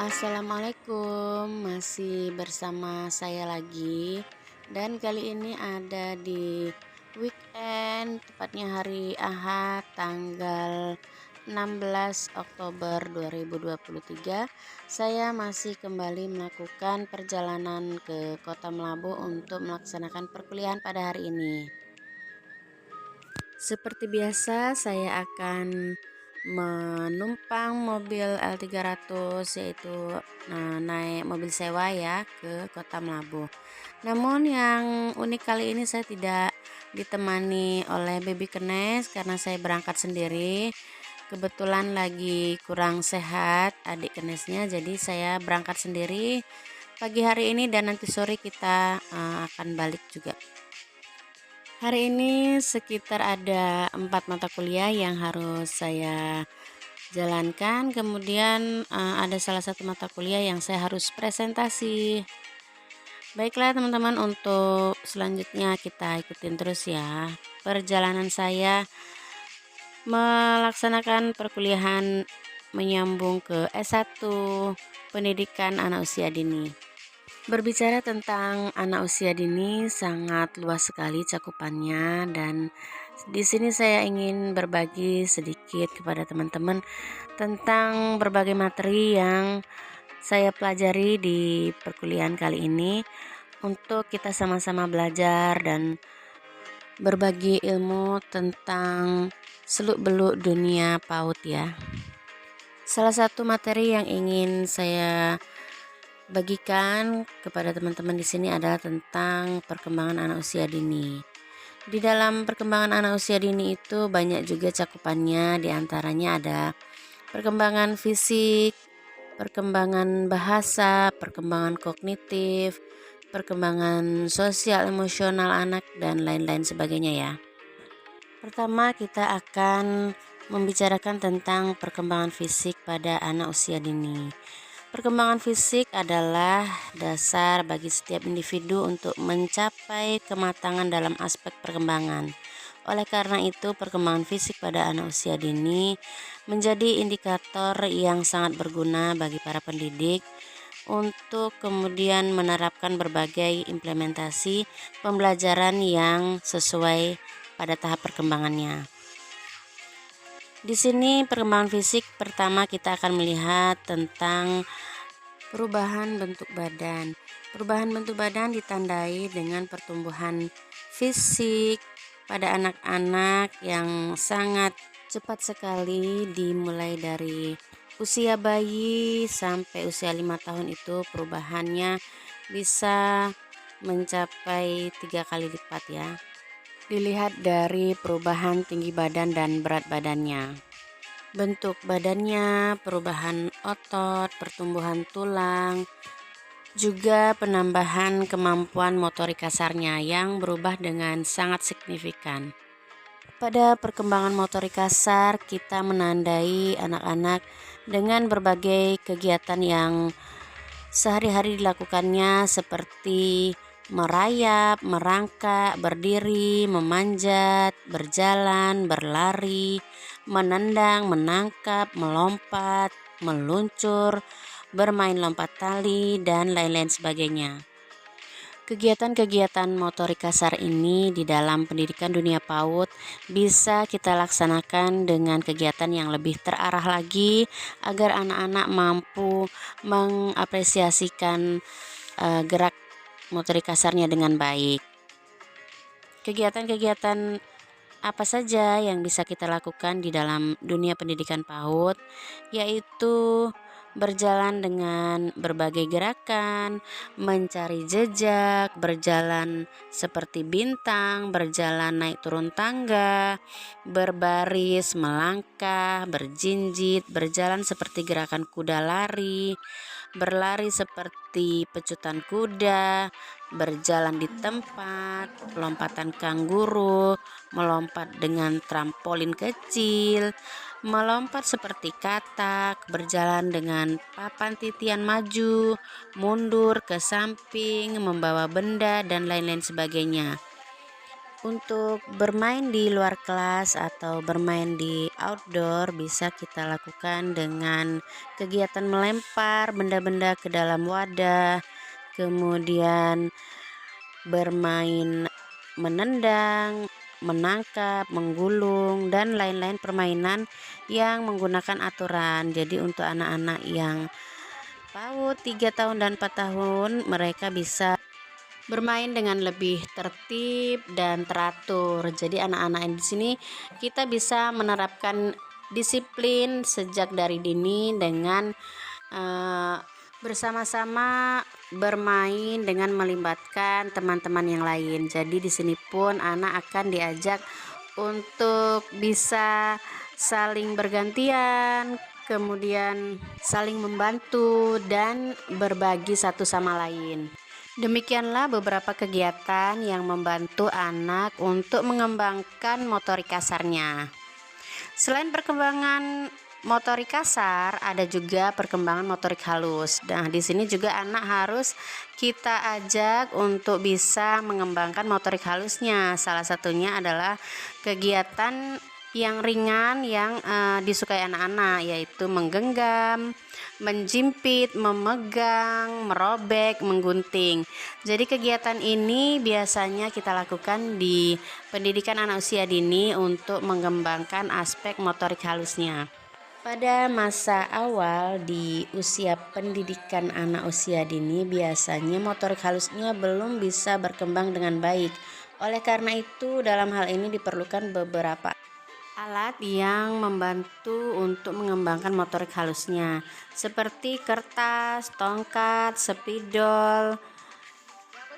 Assalamualaikum, masih bersama saya lagi. Dan kali ini ada di weekend, tepatnya hari Ahad tanggal 16 Oktober 2023. Saya masih kembali melakukan perjalanan ke Kota Melabu untuk melaksanakan perkuliahan pada hari ini. Seperti biasa, saya akan menumpang mobil L300, yaitu naik mobil sewa ya ke Kota Melabu. Namun yang unik kali ini saya tidak ditemani oleh baby Kenes karena saya berangkat sendiri. Kebetulan lagi kurang sehat adik Kenesnya, jadi saya berangkat sendiri pagi hari ini dan nanti sore kita akan balik juga. Hari ini sekitar ada 4 mata kuliah yang harus saya jalankan. Kemudian ada salah satu mata kuliah yang saya harus presentasi. Baiklah teman-teman, untuk selanjutnya kita ikutin terus ya perjalanan saya melaksanakan perkuliahan menyambung ke S1 Pendidikan Anak Usia Dini. Berbicara tentang anak usia dini sangat luas sekali cakupannya, dan di sini saya ingin berbagi sedikit kepada teman-teman tentang berbagai materi yang saya pelajari di perkuliahan kali ini untuk kita sama-sama belajar dan berbagi ilmu tentang seluk-beluk dunia PAUD ya. Salah satu materi yang ingin saya bagikan kepada teman-teman di sini adalah tentang perkembangan anak usia dini. Di dalam perkembangan anak usia dini itu banyak juga cakupannya, diantaranya ada perkembangan fisik, perkembangan bahasa, perkembangan kognitif, perkembangan sosial emosional anak, dan lain-lain sebagainya ya. Pertama kita akan membicarakan tentang perkembangan fisik pada anak usia dini. Perkembangan fisik adalah dasar bagi setiap individu untuk mencapai kematangan dalam aspek perkembangan. Oleh karena itu, perkembangan fisik pada anak usia dini menjadi indikator yang sangat berguna bagi para pendidik untuk kemudian menerapkan berbagai implementasi pembelajaran yang sesuai pada tahap perkembangannya. Di sini perkembangan fisik pertama kita akan melihat tentang perubahan bentuk badan. Perubahan bentuk badan ditandai dengan pertumbuhan fisik pada anak-anak yang sangat cepat sekali, dimulai dari usia bayi sampai usia 5 tahun itu perubahannya bisa mencapai 3 kali lipat ya. Dilihat dari perubahan tinggi badan dan berat badannya, bentuk badannya, perubahan otot, pertumbuhan tulang, juga penambahan kemampuan motorik kasarnya yang berubah dengan sangat signifikan. Pada perkembangan motorik kasar, kita menandai anak-anak dengan berbagai kegiatan yang sehari-hari dilakukannya seperti merayap, merangkak, berdiri, memanjat, berjalan, berlari, menendang, menangkap, melompat, meluncur, bermain lompat tali, dan lain-lain sebagainya. Kegiatan-kegiatan motorik kasar ini di dalam pendidikan dunia PAUD bisa kita laksanakan dengan kegiatan yang lebih terarah lagi agar anak-anak mampu mengapresiasikan gerak motorik kasarnya dengan baik. Kegiatan-kegiatan apa saja yang bisa kita lakukan di dalam dunia pendidikan PAUD, yaitu berjalan dengan berbagai gerakan, mencari jejak, berjalan seperti bintang, berjalan naik turun tangga, berbaris, melangkah, berjinjit, berjalan seperti gerakan kuda lari, berlari seperti pecutan kuda, berjalan di tempat, lompatan kanguru, melompat dengan trampolin kecil, melompat seperti katak, berjalan dengan papan titian maju, mundur ke samping, membawa benda, dan lain-lain sebagainya. Untuk bermain di luar kelas atau bermain di outdoor bisa kita lakukan dengan kegiatan melempar benda-benda ke dalam wadah, kemudian bermain menendang, menangkap, menggulung, dan lain-lain permainan yang menggunakan aturan. Jadi untuk anak-anak yang PAUD 3 tahun dan 4 tahun mereka bisa bermain dengan lebih tertib dan teratur. Jadi anak-anak di sini kita bisa menerapkan disiplin sejak dari dini dengan bersama-sama bermain dengan melibatkan teman-teman yang lain. Jadi di sini pun anak akan diajak untuk bisa saling bergantian, kemudian saling membantu dan berbagi satu sama lain. Demikianlah beberapa kegiatan yang membantu anak untuk mengembangkan motorik kasarnya. Selain perkembangan motorik kasar, ada juga perkembangan motorik halus. Nah, di sini juga anak harus kita ajak untuk bisa mengembangkan motorik halusnya. Salah satunya adalah kegiatan yang ringan yang disukai anak-anak, yaitu menggenggam, menjimpit, memegang, merobek, menggunting. Jadi kegiatan ini biasanya kita lakukan di pendidikan anak usia dini untuk mengembangkan aspek motorik halusnya. Pada masa awal di usia pendidikan anak usia dini biasanya motorik halusnya belum bisa berkembang dengan baik. Oleh karena itu dalam hal ini diperlukan beberapa alat yang membantu untuk mengembangkan motorik halusnya, seperti kertas, tongkat, spidol,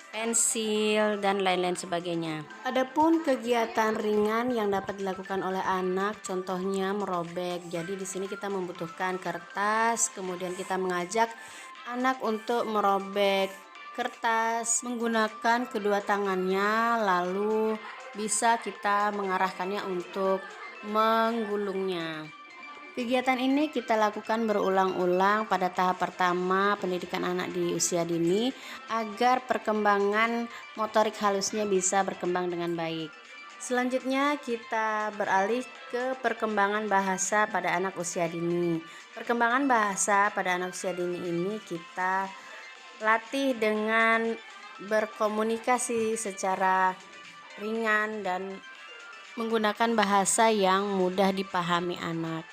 pensil, dan lain-lain sebagainya. Adapun kegiatan ringan yang dapat dilakukan oleh anak, contohnya merobek. Jadi di sini kita membutuhkan kertas, kemudian kita mengajak anak untuk merobek kertas menggunakan kedua tangannya, lalu bisa kita mengarahkannya untuk menggulungnya. Kegiatan ini kita lakukan berulang-ulang pada tahap pertama pendidikan anak di usia dini agar perkembangan motorik halusnya bisa berkembang dengan baik. Selanjutnya kita beralih ke perkembangan bahasa pada anak usia dini. Perkembangan bahasa pada anak usia dini ini kita latih dengan berkomunikasi secara ringan dan menggunakan bahasa yang mudah dipahami anak.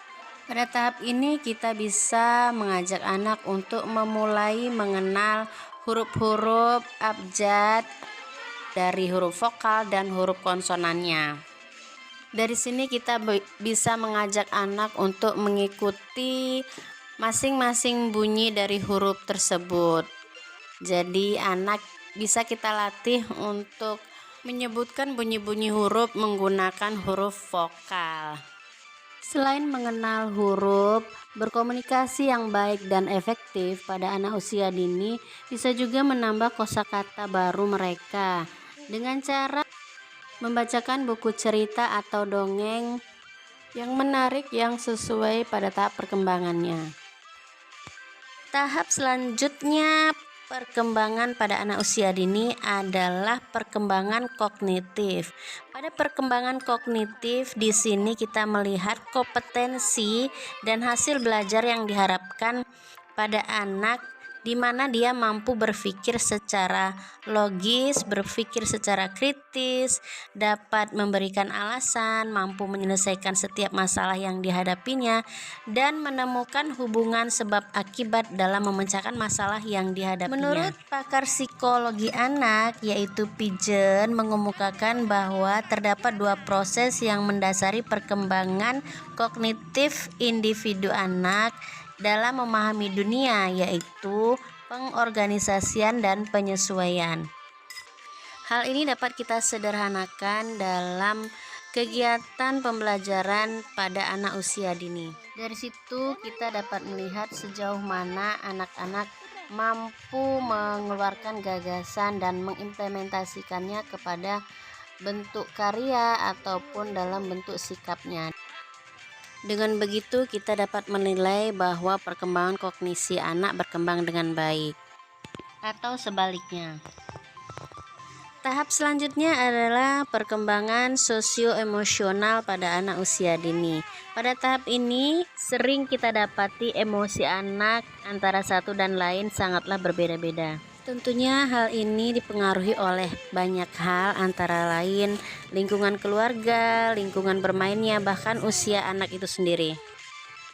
Pada tahap ini kita bisa mengajak anak untuk memulai mengenal huruf-huruf abjad dari huruf vokal dan huruf konsonannya. Dari sini kita bisa mengajak anak untuk mengikuti masing-masing bunyi dari huruf tersebut. Jadi anak bisa kita latih untuk menyebutkan bunyi-bunyi huruf menggunakan huruf vokal. Selain mengenal huruf, berkomunikasi yang baik dan efektif pada anak usia dini bisa juga menambah kosakata baru mereka dengan cara membacakan buku cerita atau dongeng yang menarik yang sesuai pada tahap perkembangannya. Tahap selanjutnya perkembangan pada anak usia dini adalah perkembangan kognitif. Pada perkembangan kognitif di sini kita melihat kompetensi dan hasil belajar yang diharapkan pada anak di mana dia mampu berpikir secara logis, berpikir secara kritis, dapat memberikan alasan, mampu menyelesaikan setiap masalah yang dihadapinya, dan menemukan hubungan sebab akibat dalam memecahkan masalah yang dihadapinya. Menurut pakar psikologi anak yaitu Piaget mengemukakan bahwa terdapat dua proses yang mendasari perkembangan kognitif individu anak dalam memahami dunia, yaitu pengorganisasian dan penyesuaian. Hal ini dapat kita sederhanakan dalam kegiatan pembelajaran pada anak usia dini. Dari situ kita dapat melihat sejauh mana anak-anak mampu mengeluarkan gagasan dan mengimplementasikannya kepada bentuk karya ataupun dalam bentuk sikapnya. Dengan begitu kita dapat menilai bahwa perkembangan kognisi anak berkembang dengan baik atau sebaliknya. Tahap selanjutnya adalah perkembangan sosio-emosional pada anak usia dini. Pada tahap ini, sering kita dapati emosi anak antara satu dan lain sangatlah berbeda-beda. Tentunya hal ini dipengaruhi oleh banyak hal antara lain lingkungan keluarga, lingkungan bermainnya, bahkan usia anak itu sendiri.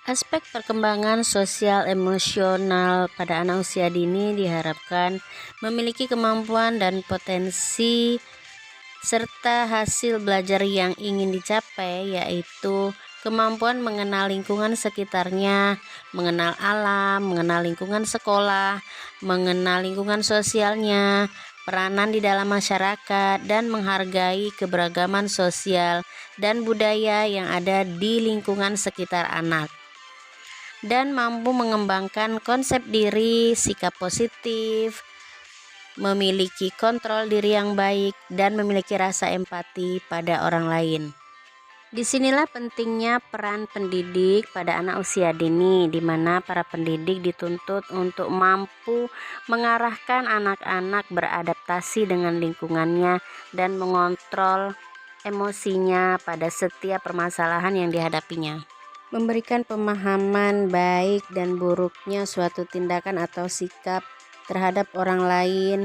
Aspek perkembangan sosial emosional pada anak usia dini diharapkan memiliki kemampuan dan potensi serta hasil belajar yang ingin dicapai, yaitu kemampuan mengenal lingkungan sekitarnya, mengenal alam, mengenal lingkungan sekolah, mengenal lingkungan sosialnya, peranan di dalam masyarakat, dan menghargai keberagaman sosial dan budaya yang ada di lingkungan sekitar anak, dan mampu mengembangkan konsep diri, sikap positif, memiliki kontrol diri yang baik, dan memiliki rasa empati pada orang lain. Disinilah pentingnya peran pendidik pada anak usia dini, di mana para pendidik dituntut untuk mampu mengarahkan anak-anak beradaptasi dengan lingkungannya dan mengontrol emosinya pada setiap permasalahan yang dihadapinya. Memberikan pemahaman baik dan buruknya suatu tindakan atau sikap terhadap orang lain,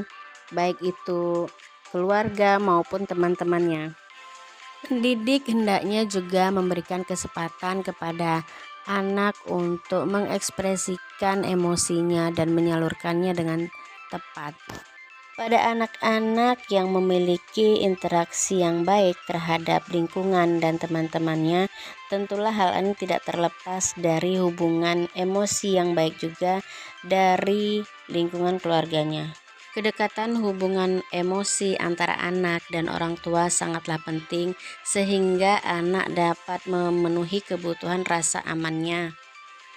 baik itu keluarga maupun teman-temannya. Pendidik hendaknya juga memberikan kesempatan kepada anak untuk mengekspresikan emosinya dan menyalurkannya dengan tepat. Pada anak-anak yang memiliki interaksi yang baik terhadap lingkungan dan teman-temannya, tentulah hal ini tidak terlepas dari hubungan emosi yang baik juga dari lingkungan keluarganya. Kedekatan hubungan emosi antara anak dan orang tua sangatlah penting sehingga anak dapat memenuhi kebutuhan rasa amannya.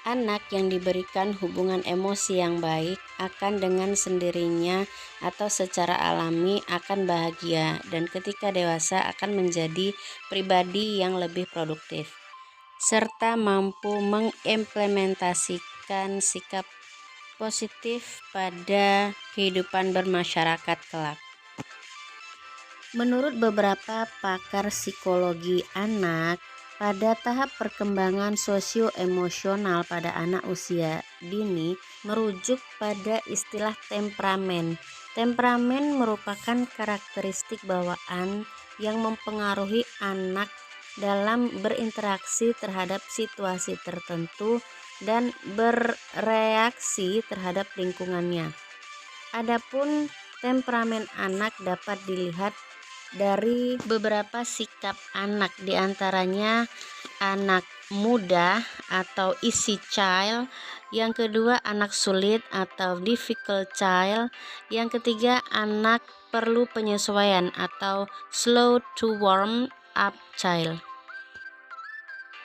Anak yang diberikan hubungan emosi yang baik akan dengan sendirinya atau secara alami akan bahagia dan ketika dewasa akan menjadi pribadi yang lebih produktif serta mampu mengimplementasikan sikap positif pada kehidupan bermasyarakat kelak. Menurut beberapa pakar psikologi anak, pada tahap perkembangan sosio-emosional pada anak usia dini merujuk pada istilah temperamen. Temperamen merupakan karakteristik bawaan yang mempengaruhi anak dalam berinteraksi terhadap situasi tertentu dan bereaksi terhadap lingkungannya. Adapun temperamen anak dapat dilihat dari beberapa sikap anak, diantaranya anak muda atau easy child, yang kedua anak sulit atau difficult child, yang ketiga anak perlu penyesuaian atau slow to warm up child.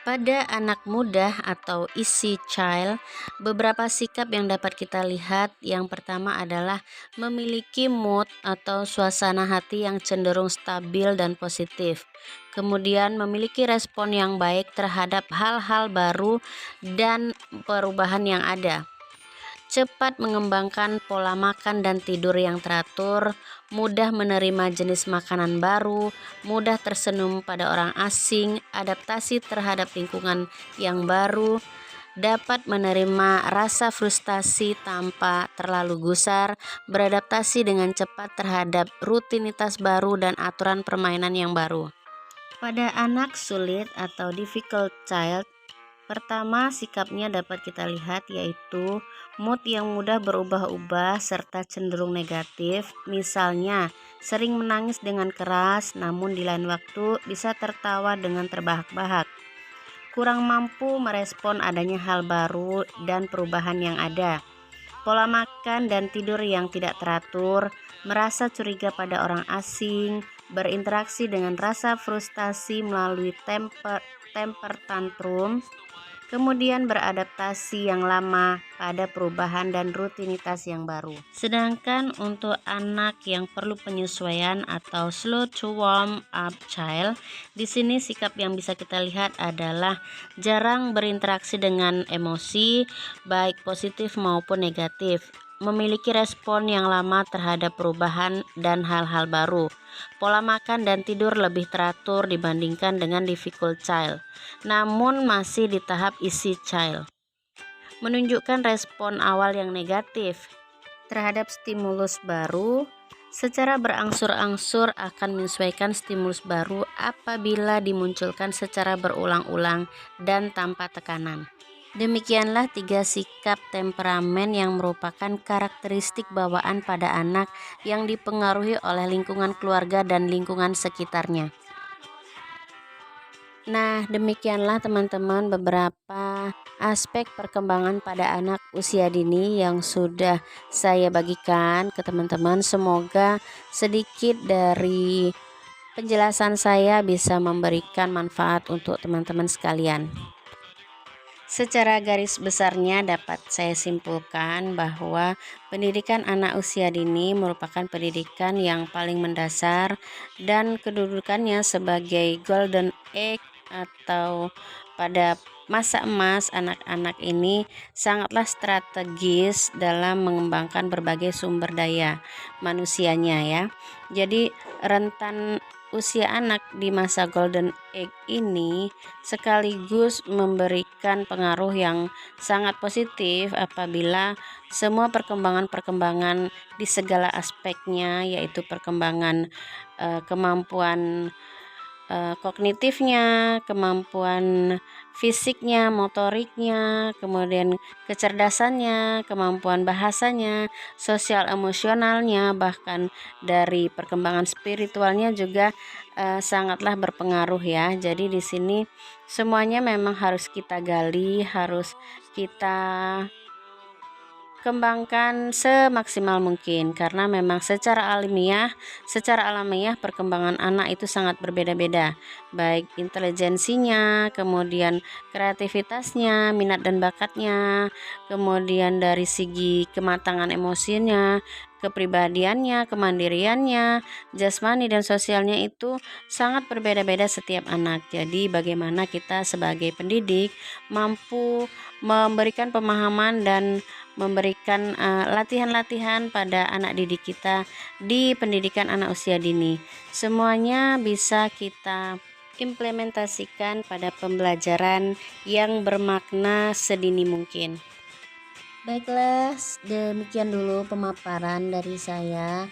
Pada anak muda atau easy child, beberapa sikap yang dapat kita lihat. Yang pertama adalah memiliki mood atau suasana hati yang cenderung stabil dan positif. Kemudian memiliki respon yang baik terhadap hal-hal baru dan perubahan yang ada. Cepat mengembangkan pola makan dan tidur yang teratur, mudah menerima jenis makanan baru, mudah tersenyum pada orang asing, adaptasi terhadap lingkungan yang baru, dapat menerima rasa frustasi tanpa terlalu gusar, beradaptasi dengan cepat terhadap rutinitas baru dan aturan permainan yang baru. Pada anak sulit atau difficult child, pertama sikapnya dapat kita lihat yaitu mood yang mudah berubah-ubah serta cenderung negatif, misalnya sering menangis dengan keras namun di lain waktu bisa tertawa dengan terbahak-bahak. Kurang mampu merespon adanya hal baru dan perubahan yang ada. Pola makan dan tidur yang tidak teratur, merasa curiga pada orang asing, berinteraksi dengan rasa frustasi melalui temper tantrum, kemudian beradaptasi yang lama pada perubahan dan rutinitas yang baru. Sedangkan untuk anak yang perlu penyesuaian atau slow to warm up child, di sini sikap yang bisa kita lihat adalah jarang berinteraksi dengan emosi, baik positif maupun negatif. memiliki respon yang lama terhadap perubahan dan hal-hal baru. Pola makan dan tidur lebih teratur dibandingkan dengan difficult child, namun masih di tahap easy child. Menunjukkan respon awal yang negatif terhadap stimulus baru, secara berangsur-angsur akan menyesuaikan stimulus baru apabila dimunculkan secara berulang-ulang dan tanpa tekanan. Demikianlah 3 sikap temperamen yang merupakan karakteristik bawaan pada anak yang dipengaruhi oleh lingkungan keluarga dan lingkungan sekitarnya. Nah, demikianlah teman-teman beberapa aspek perkembangan pada anak usia dini yang sudah saya bagikan ke teman-teman. Semoga sedikit dari penjelasan saya bisa memberikan manfaat untuk teman-teman sekalian. Secara garis besarnya dapat saya simpulkan bahwa pendidikan anak usia dini merupakan pendidikan yang paling mendasar dan kedudukannya sebagai golden age atau pada masa emas anak-anak ini sangatlah strategis dalam mengembangkan berbagai sumber daya manusianya ya. Jadi rentan usia anak di masa golden age ini sekaligus memberikan pengaruh yang sangat positif apabila semua perkembangan-perkembangan di segala aspeknya, yaitu perkembangan kemampuan kognitifnya, kemampuan fisiknya, motoriknya, kemudian kecerdasannya, kemampuan bahasanya, sosial emosionalnya, bahkan dari perkembangan spiritualnya juga sangatlah berpengaruh ya. Jadi di sini semuanya memang harus kita gali, harus kita kembangkan semaksimal mungkin karena memang secara alamiah perkembangan anak itu sangat berbeda-beda, baik intelijensinya, kemudian kreativitasnya, minat dan bakatnya, kemudian dari segi kematangan emosinya, kepribadiannya, kemandiriannya, jasmani dan sosialnya itu sangat berbeda-beda setiap anak. Jadi bagaimana kita sebagai pendidik mampu memberikan pemahaman dan memberikan latihan-latihan pada anak didik kita di pendidikan anak usia dini. Semuanya bisa kita implementasikan pada pembelajaran yang bermakna sedini mungkin. Baiklah, demikian dulu pemaparan dari saya.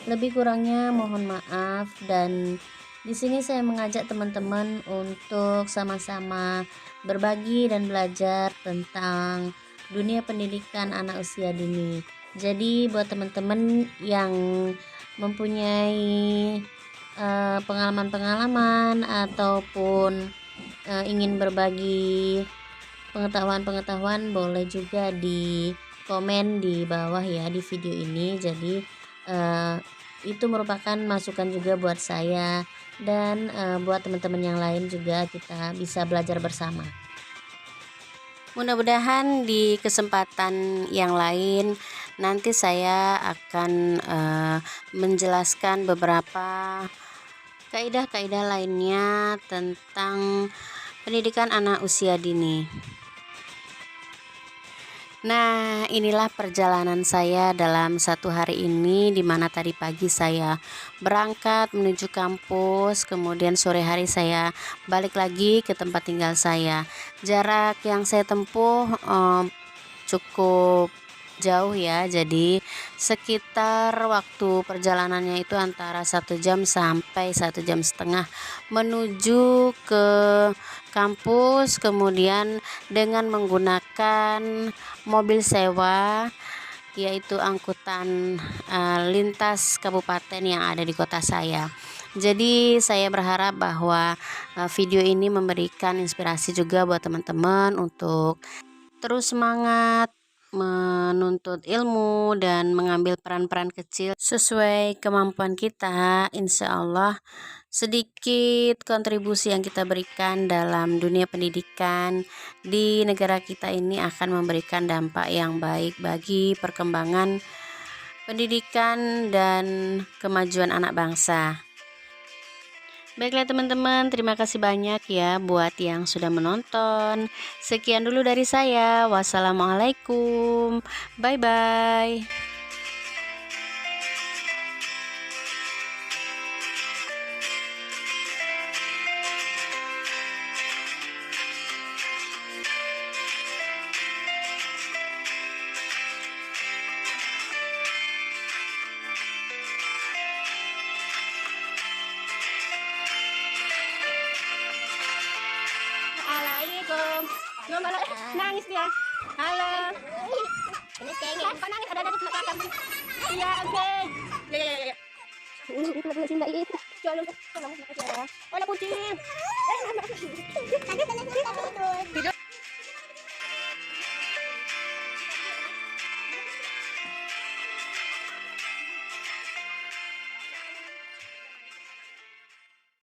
Lebih kurangnya mohon maaf, dan di sini saya mengajak teman-teman untuk sama-sama berbagi dan belajar tentang dunia pendidikan anak usia dini. Jadi buat teman-teman yang mempunyai pengalaman-pengalaman ataupun ingin berbagi pengetahuan-pengetahuan, boleh juga di komen di bawah ya di video ini. Jadi itu merupakan masukan juga buat saya dan buat teman-teman yang lain juga, kita bisa belajar bersama. Mudah-mudahan di kesempatan yang lain nanti saya akan menjelaskan beberapa kaidah-kaidah lainnya tentang pendidikan anak usia dini. Nah, inilah perjalanan saya dalam satu hari ini, di mana tadi pagi saya berangkat menuju kampus, kemudian sore hari saya balik lagi ke tempat tinggal saya. Jarak yang saya tempuh cukup jauh ya, jadi sekitar waktu perjalanannya itu antara 1 jam sampai 1,5 jam menuju ke kampus, kemudian dengan menggunakan mobil sewa, yaitu angkutan lintas kabupaten yang ada di kota saya. Jadi saya berharap bahwa video ini memberikan inspirasi juga buat teman-teman untuk terus semangat menuntut ilmu dan mengambil peran-peran kecil sesuai kemampuan kita. Insya Allah sedikit kontribusi yang kita berikan dalam dunia pendidikan di negara kita ini akan memberikan dampak yang baik bagi perkembangan pendidikan dan kemajuan anak bangsa. Baiklah teman-teman, terima kasih banyak ya buat yang sudah menonton. Sekian dulu dari saya. Wassalamualaikum. Bye-bye. Assalamualaikum. Nomor nangis dia. Halo. Ini cengeng. Kok nangis ada di belakang. Iya, oke. Ya ya ya ya. Ini belum sinda ini. Jual. Hola kucing. Tidur.